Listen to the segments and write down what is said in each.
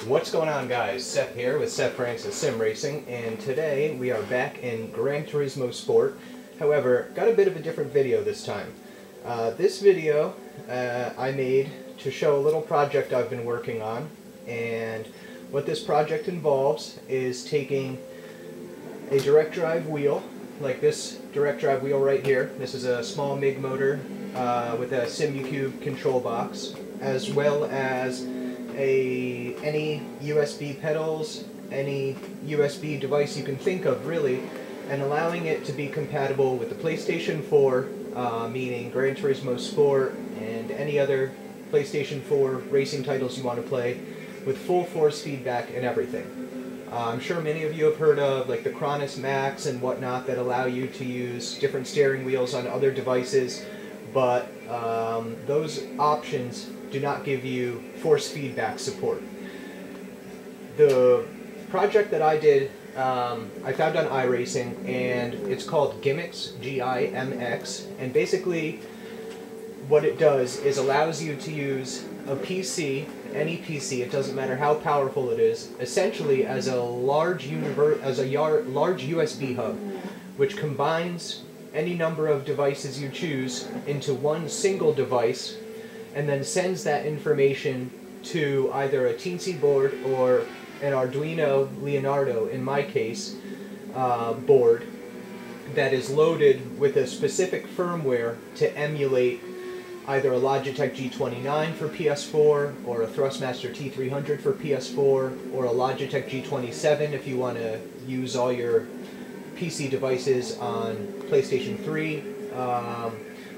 What's going on, guys? Seth here with Seth Francis Sim Racing, and today we are back in Gran Turismo Sport. However, got a bit of a different video this time. This video I made to show a little project I've been working on, and what this project involves is taking a direct drive wheel, like this direct drive wheel right here. This is a small MIG motor with a SimuCUBE control box, as well as any USB pedals, any USB device you can think of, really, and allowing it to be compatible with the PlayStation 4, meaning Gran Turismo Sport and any other PlayStation 4 racing titles you want to play, with full force feedback and everything. I'm sure many of you have heard of like the Cronus Max and whatnot that allow you to use different steering wheels on other devices, but those options do not give you force feedback support. The project that I did, I found on iRacing, and it's called GIMX, G-I-M-X, and basically what it does is allows you to use a PC, any PC, it doesn't matter how powerful it is, essentially as a large USB hub, which combines any number of devices you choose into one single device, and then sends that information to either a Teensy board or an Arduino Leonardo, in my case, board that is loaded with a specific firmware to emulate either a Logitech G29 for PS4, or a Thrustmaster T300 for PS4, or a Logitech G27 if you want to use all your PC devices on PlayStation 3,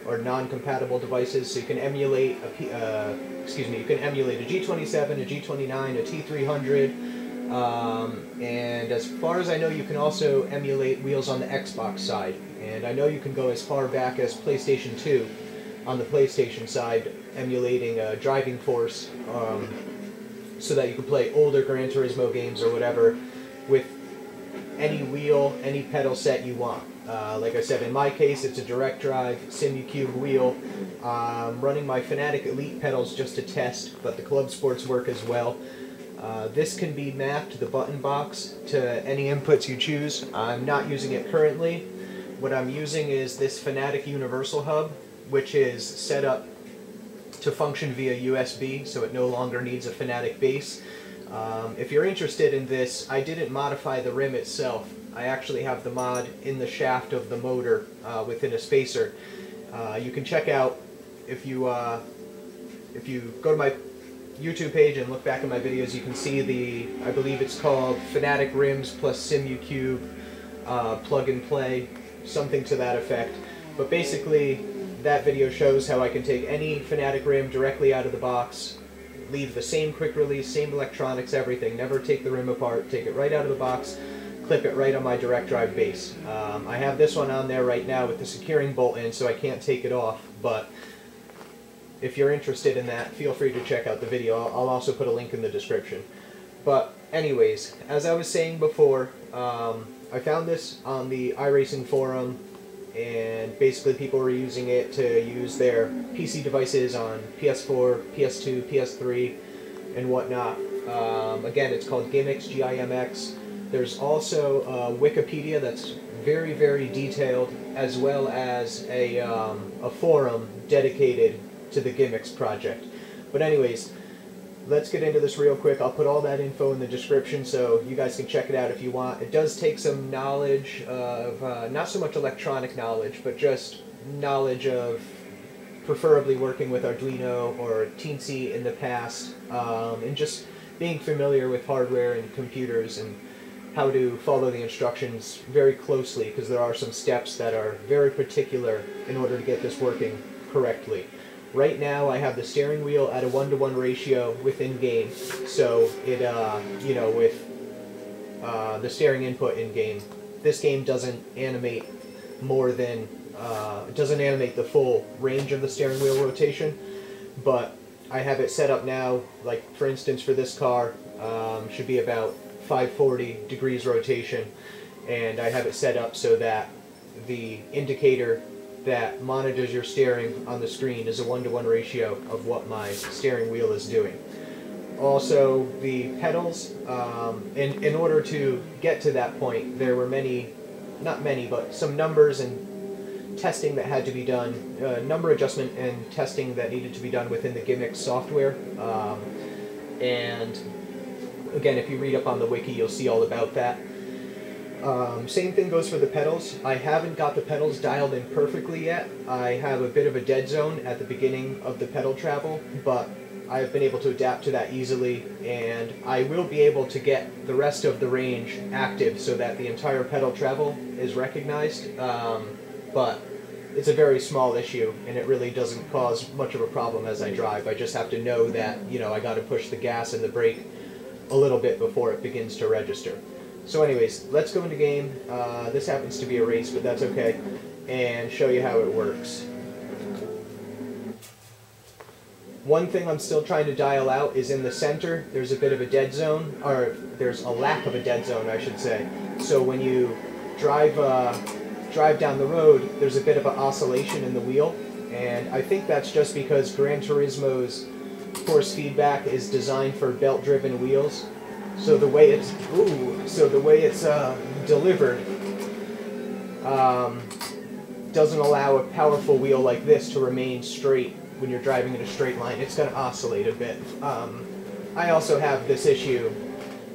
or non-compatible devices. So you can emulate a G27, a G29, a T300, and as far as I know, you can also emulate wheels on the Xbox side. And I know you can go as far back as PlayStation 2 on the PlayStation side, emulating a driving force, so that you can play older Gran Turismo games or whatever with any wheel, any pedal set you want. Like I said, in my case, it's a direct drive SimuCUBE wheel. Running my Fanatec Elite pedals just to test, but the Club Sports work as well. This can be mapped, the button box, to any inputs you choose. I'm not using it currently. What I'm using is this Fanatec Universal Hub, which is set up to function via USB, so it no longer needs a Fanatec base. If you're interested in this, I didn't modify the rim itself. I actually have the mod in the shaft of the motor within a spacer. You can check out, if you go to my YouTube page and look back at my videos, you can see the, I believe it's called Fanatec Rims plus SimuCUBE plug and play, something to that effect. But basically, that video shows how I can take any Fanatec rim directly out of the box, leave the same quick release, same electronics, everything, never take the rim apart, take it right out of the box, clip it right on my direct drive base. I have this one on there right now with the securing bolt in, so I can't take it off, but if you're interested in that, feel free to check out the video. I'll also put a link in the description. But anyways, as I was saying before, I found this on the iRacing forum, and basically people were using it to use their PC devices on PS4, PS2, PS3, and whatnot. Again, it's called GIMX, G-I-M-X. There's also Wikipedia that's very, very detailed, as well as a forum dedicated to the GIMX project. But anyways, let's get into this real quick. I'll put all that info in the description so you guys can check it out if you want. It does take some knowledge of, not so much electronic knowledge, but just knowledge of preferably working with Arduino or Teensy in the past, and just being familiar with hardware and computers and how to follow the instructions very closely, because there are some steps that are very particular in order to get this working correctly. Right now I have the steering wheel at a 1-to-1 ratio within game, so it, you know, with the steering input in game, this game doesn't animate more than, it doesn't animate the full range of the steering wheel rotation, but I have it set up now, like for instance for this car, should be about 540 degrees rotation, and I have it set up so that the indicator that monitors your steering on the screen is a 1-to-1 ratio of what my steering wheel is doing. Also, the pedals, in order to get to that point, there were not many, but some numbers and testing that had to be done, number adjustment and testing that needed to be done within the GIMX software. And again, if you read up on the wiki, you'll see all about that. Same thing goes for the pedals. I haven't got the pedals dialed in perfectly yet. I have a bit of a dead zone at the beginning of the pedal travel, but I've been able to adapt to that easily, and I will be able to get the rest of the range active so that the entire pedal travel is recognized, but it's a very small issue, and it really doesn't cause much of a problem as I drive. I just have to know that, you know, I got to push the gas and the brake a little bit before it begins to register. So anyways, let's go into game. This happens to be a race, but that's okay, and show you how it works. One thing I'm still trying to dial out is in the center, there's a bit of a dead zone, or there's a lack of a dead zone, I should say. So when you drive down the road, there's a bit of an oscillation in the wheel, and I think that's just because Gran Turismo's force feedback is designed for belt-driven wheels. So the way it's delivered doesn't allow a powerful wheel like this to remain straight when you're driving in a straight line. It's going to oscillate a bit. I also have this issue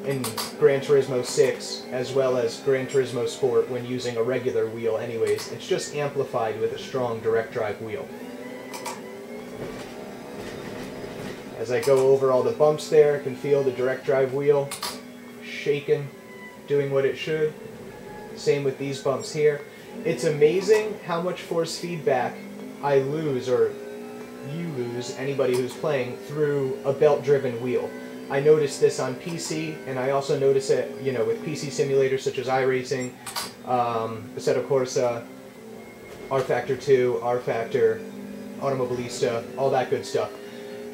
in Gran Turismo 6 as well as Gran Turismo Sport when using a regular wheel anyways. It's just amplified with a strong direct drive wheel. As I go over all the bumps there, I can feel the direct drive wheel shaking, doing what it should. Same with these bumps here. It's amazing how much force feedback I lose, or you lose, anybody who's playing, through a belt-driven wheel. I noticed this on PC, and I also notice it, you know, with PC simulators such as iRacing, Assetto Corsa, R-Factor 2, R-Factor, Automobilista, all that good stuff.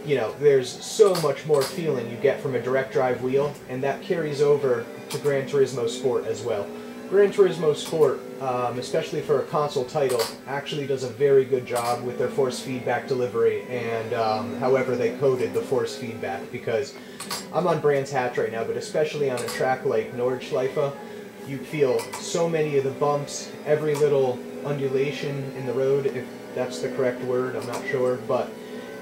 You know, there's so much more feeling you get from a direct drive wheel, and that carries over to Gran Turismo Sport as well. Gran Turismo Sport, especially for a console title, actually does a very good job with their force feedback delivery and however they coded the force feedback, because I'm on Brands Hatch right now, but especially on a track like Nordschleife, you feel so many of the bumps, every little undulation in the road, if that's the correct word, I'm not sure, but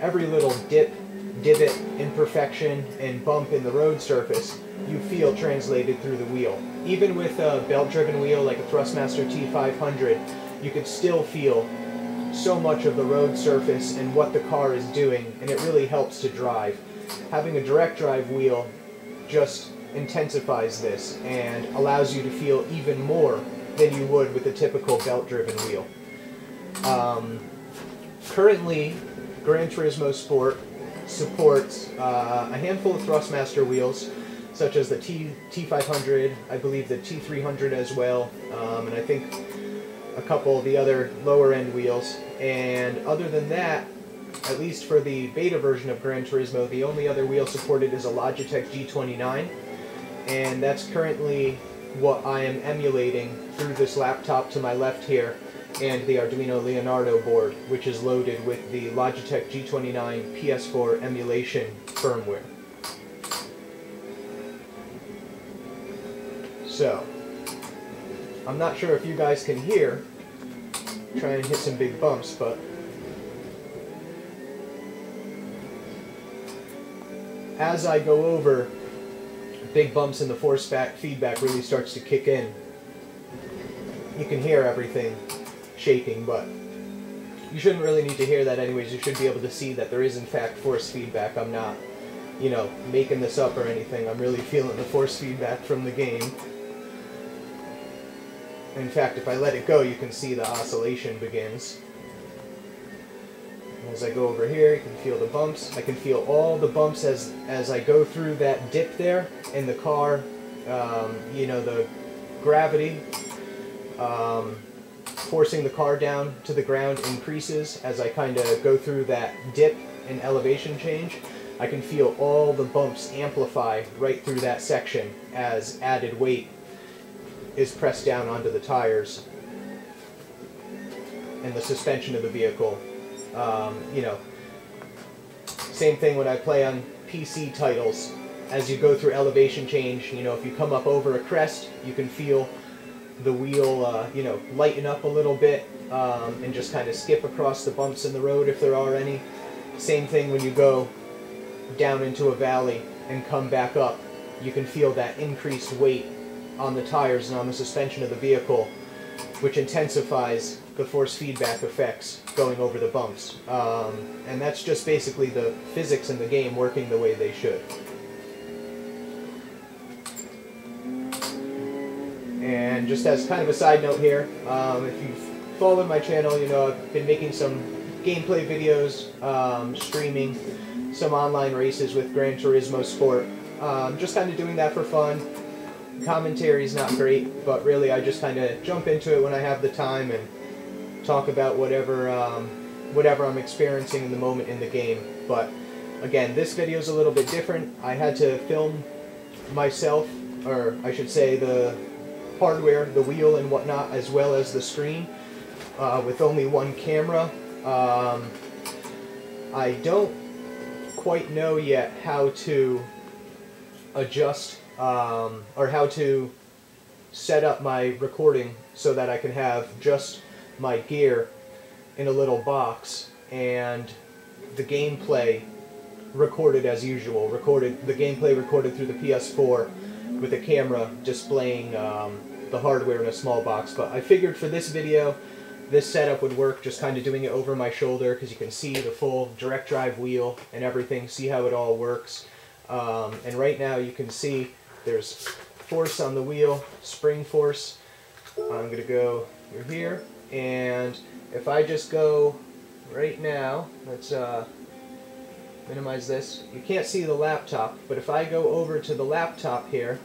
every little dip, divot, imperfection, and bump in the road surface, you feel translated through the wheel. Even with a belt-driven wheel like a Thrustmaster T300, you could still feel so much of the road surface and what the car is doing, and it really helps to drive. Having a direct drive wheel just intensifies this and allows you to feel even more than you would with a typical belt-driven wheel. Currently, Gran Turismo Sport supports a handful of Thrustmaster wheels, such as the T500, I believe the T300 as well, and I think a couple of the other lower-end wheels. And other than that, at least for the beta version of Gran Turismo, the only other wheel supported is a Logitech G29, and that's currently what I am emulating through this laptop to my left here, and the Arduino Leonardo board, which is loaded with the Logitech G29 PS4 emulation firmware. So, I'm not sure if you guys can hear, try and hit some big bumps, but as I go over, big bumps and the force feedback really starts to kick in. You can hear everything shaking, but you shouldn't really need to hear that anyways. You should be able to see that there is in fact force feedback. I'm not, you know, making this up or anything. I'm really feeling the force feedback from the game. In fact, if I let it go, you can see the oscillation begins. As I go over here, you can feel the bumps. I can feel all the bumps as I go through that dip there in the car. You know, the gravity forcing the car down to the ground increases as I kind of go through that dip and elevation change. I can feel all the bumps amplify right through that section as added weight is pressed down onto the tires and the suspension of the vehicle. You know, Same thing when I play on PC titles. As you go through elevation change, you know, if you come up over a crest, you can feel the wheel, you know, lighten up a little bit and just kind of skip across the bumps in the road if there are any. Same thing when you go down into a valley and come back up. You can feel that increased weight on the tires and on the suspension of the vehicle, which intensifies the force feedback effects going over the bumps. And that's just basically the physics in the game working the way they should. And just as kind of a side note here, if you've followed my channel, you know I've been making some gameplay videos, streaming some online races with Gran Turismo Sport. Just kind of doing that for fun. Commentary's not great, but really I just kind of jump into it when I have the time and talk about whatever I'm experiencing in the moment in the game. But again, this video is a little bit different. I had to film myself, or I should say the hardware, the wheel and whatnot, as well as the screen, with only one camera. I don't quite know yet how to adjust or how to set up my recording so that I can have just my gear in a little box and the gameplay recorded as usual. The gameplay recorded through the PS4 with a camera displaying the hardware in a small box. But I figured for this video, this setup would work, just kind of doing it over my shoulder, because you can see the full direct drive wheel and everything, see how it all works. And right now you can see there's force on the wheel, spring force. I'm going to go through here, and if I just go right now, let's minimize this. You can't see the laptop, but if I go over to the laptop here,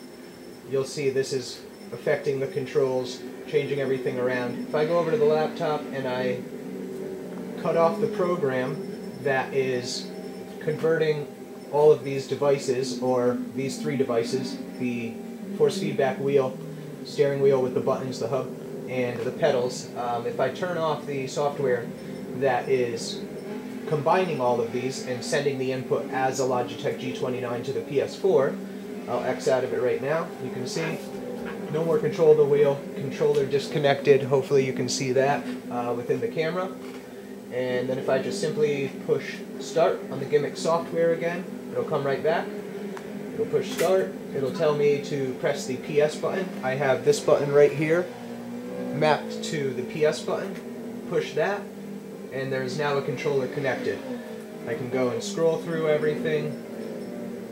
you'll see this is affecting the controls, changing everything around. If I go over to the laptop and I cut off the program that is converting all of these devices, or these three devices, the force feedback wheel, steering wheel with the buttons, the hub, and the pedals, if I turn off the software that is combining all of these and sending the input as a Logitech G29 to the PS4, I'll X out of it right now. You can see no more control of the wheel, controller disconnected. Hopefully you can see that within the camera. And then if I just simply push start on the GIMX software again, it'll come right back. It'll push start. It'll tell me to press the PS button. I have this button right here mapped to the PS button. Push that, and there's now a controller connected. I can go and scroll through everything,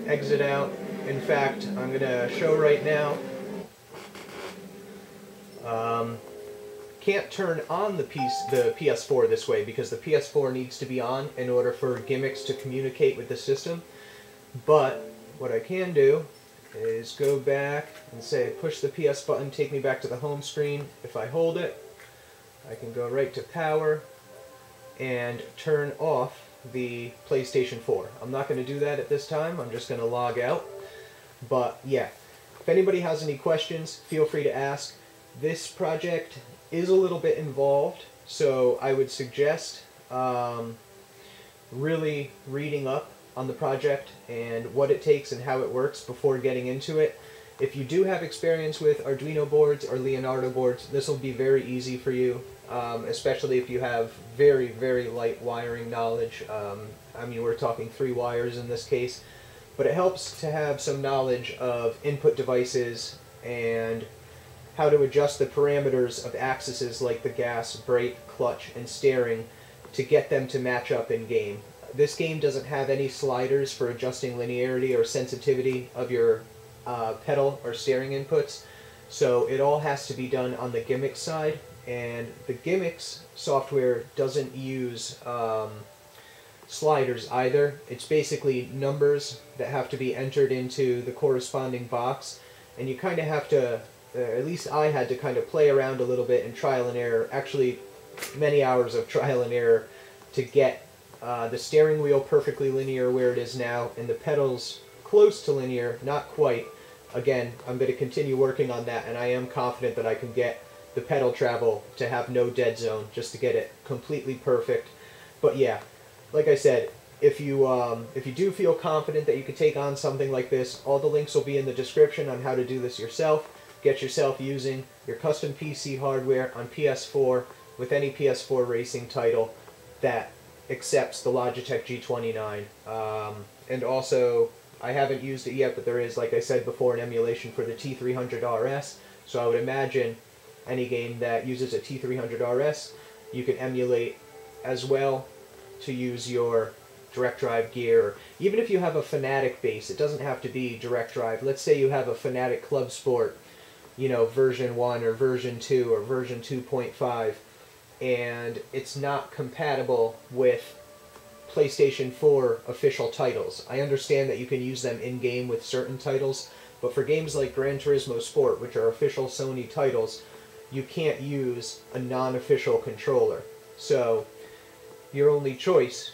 exit out. In fact, I'm going to show right now. Can't turn on the PS4 this way because the PS4 needs to be on in order for GIMX to communicate with the system. But what I can do is go back and say push the PS button, take me back to the home screen. If I hold it, I can go right to power and turn off the PlayStation 4. I'm not going to do that at this time. I'm just going to log out. But yeah, if anybody has any questions, feel free to ask. This project is a little bit involved, so I would suggest really reading up on the project and what it takes and how it works before getting into it. If you do have experience with Arduino boards or Leonardo boards, this will be very easy for you, especially if you have very, very light wiring knowledge. I mean, we're talking 3 wires in this case, but it helps to have some knowledge of input devices and how to adjust the parameters of axes like the gas, brake, clutch, and steering to get them to match up in game. This game doesn't have any sliders for adjusting linearity or sensitivity of your pedal or steering inputs, so it all has to be done on the GIMX side, and the GIMX software doesn't use sliders either. It's basically numbers that have to be entered into the corresponding box, and you kind of have to, at least I had to kind of play around a little bit and trial and error, actually many hours of trial and error to get the steering wheel perfectly linear where it is now, and the pedals close to linear, not quite. Again, I'm going to continue working on that, and I am confident that I can get the pedal travel to have no dead zone, just to get it completely perfect. But yeah, like I said, if you do feel confident that you could take on something like this, all the links will be in the description on how to do this yourself. Get yourself using your custom PC hardware on PS4 with any PS4 racing title that accepts the Logitech G29. And also, I haven't used it yet, but there is, like I said before, an emulation for the T300 RS. So I would imagine any game that uses a T300 RS, you can emulate as well to use your direct drive gear. Even if you have a Fanatec base, it doesn't have to be direct drive. Let's say you have a Fanatec Club Sport, you know, version 1 or version 2 or version 2.5, and it's not compatible with PlayStation 4 official titles. I understand that you can use them in-game with certain titles, but for games like Gran Turismo Sport, which are official Sony titles, you can't use a non-official controller. So your only choice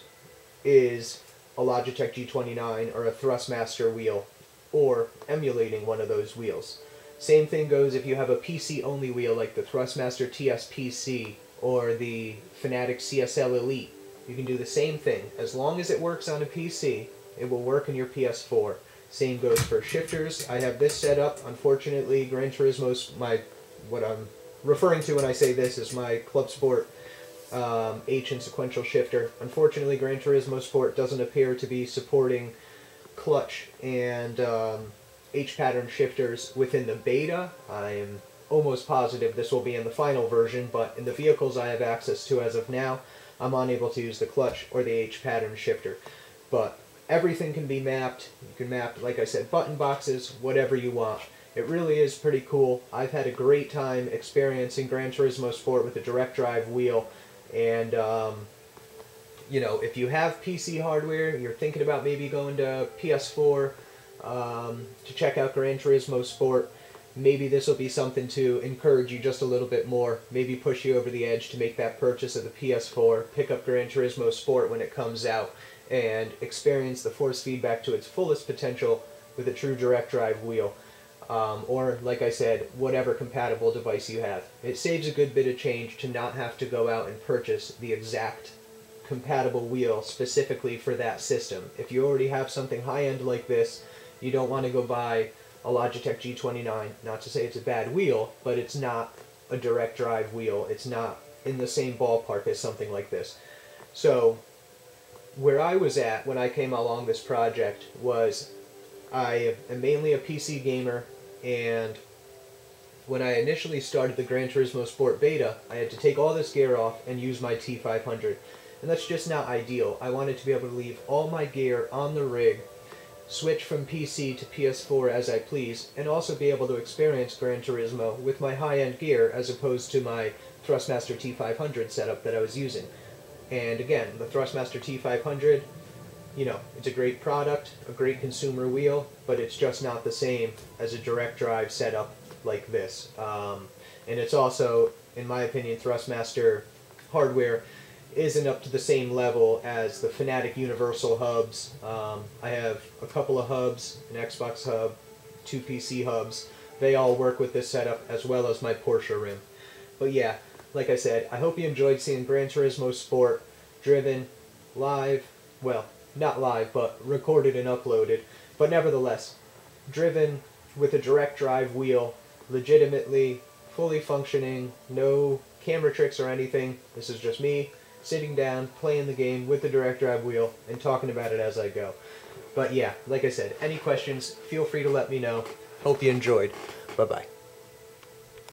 is a Logitech G29 or a Thrustmaster wheel, or emulating one of those wheels. Same thing goes if you have a PC-only wheel like the Thrustmaster TSPC or the Fanatec CSR Elite. You can do the same thing. As long as it works on a PC, it will work in your PS4. Same goes for shifters. I have this set up. Unfortunately, Gran Turismo's what I'm referring to when I say this is my Club Sport H and sequential shifter. Unfortunately, Gran Turismo Sport doesn't appear to be supporting clutch and H pattern shifters within the beta. I am almost positive this will be in the final version, but in the vehicles I have access to as of now, I'm unable to use the clutch or the H pattern shifter. But everything can be mapped. You can map, like I said, button boxes, whatever you want. It really is pretty cool. I've had a great time experiencing Gran Turismo Sport with a direct drive wheel. And, you know, if you have PC hardware, you're thinking about maybe going to PS4 to check out Gran Turismo Sport, maybe this will be something to encourage you just a little bit more, maybe push you over the edge to make that purchase of the PS4, pick up Gran Turismo Sport when it comes out, and experience the force feedback to its fullest potential with a true direct drive wheel. Or, like I said, whatever compatible device you have. It saves a good bit of change to not have to go out and purchase the exact compatible wheel specifically for that system. If you already have something high-end like this, you don't want to go buy a Logitech G29. Not to say it's a bad wheel, but it's not a direct drive wheel. It's not in the same ballpark as something like this. So, where I was at when I came along this project was I am mainly a PC gamer, and when I initially started the Gran Turismo Sport beta, I had to take all this gear off and use my T500. And that's just not ideal. I wanted to be able to leave all my gear on the rig, switch from PC to PS4 as I please, and also be able to experience Gran Turismo with my high-end gear as opposed to my Thrustmaster T500 setup that I was using. And again, the Thrustmaster T500, you know, it's a great product, a great consumer wheel, but it's just not the same as a direct drive setup like this. And it's also, in my opinion, Thrustmaster hardware isn't up to the same level as the Fanatec Universal hubs. I have a couple of hubs, an Xbox hub, 2 PC hubs. They all work with this setup as well as my Porsche rim. But yeah, like I said, I hope you enjoyed seeing Gran Turismo Sport driven live, well, not live, but recorded and uploaded, but nevertheless, driven with a direct drive wheel, legitimately, fully functioning, no camera tricks or anything. This is just me sitting down, playing the game with the direct drive wheel, and talking about it as I go. But yeah, like I said, any questions, feel free to let me know. Hope you enjoyed. Bye-bye.